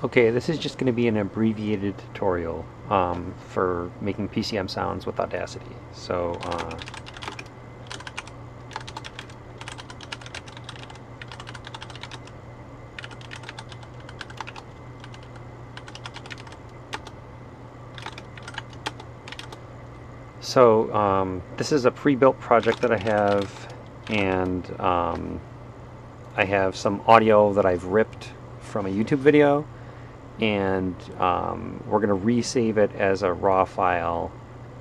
Okay, this is just going to be an abbreviated tutorial for making PCM sounds with Audacity. This is a pre-built project that I have, and I have some audio that I've ripped from a YouTube video, and we're going to resave it as a raw file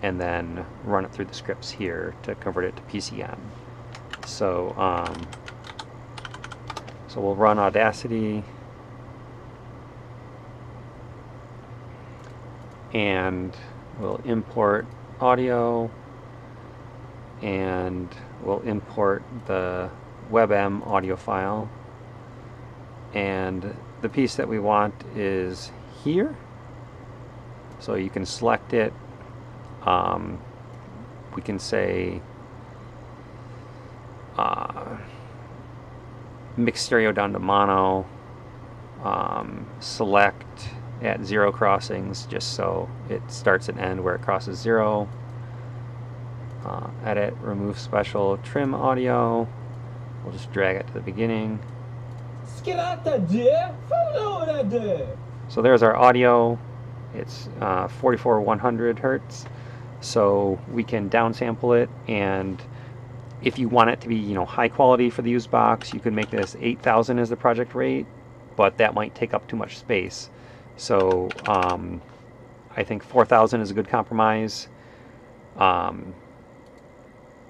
and then run it through the scripts here to convert it to PCM. So we'll run Audacity, and we'll import audio, and we'll import the WebM audio file, and the piece that we want is here, so you can select it. We can say mix stereo down to mono, select at 0 crossings, just so it starts and ends where it crosses 0. Edit, remove special, trim audio. We'll just drag it to the beginning. So there's our audio. It's 44/100 hertz. So we can downsample it, and if you want it to be, high quality for the Uzebox, you can make this 8,000 as the project rate, but that might take up too much space. So I think 4,000 is a good compromise.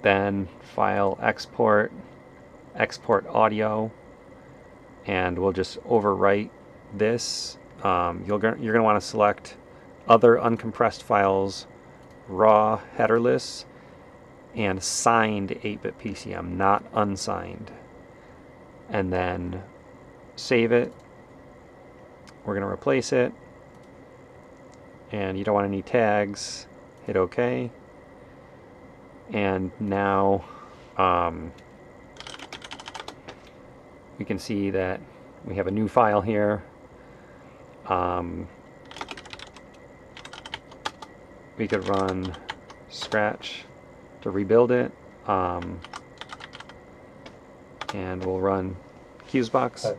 Then file, export audio, and we'll just overwrite this. You're going to want to select other uncompressed files, raw, headerless, and signed 8-bit PCM, not unsigned. And then save it. We're going to replace it, and you don't want any tags. Hit OK. And now we can see that we have a new file here. We could run scratch to rebuild it, and we'll run Uzebox.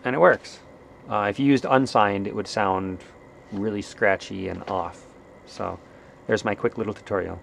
And it works. If you used unsigned, it would sound really scratchy and off. So there's my quick little tutorial.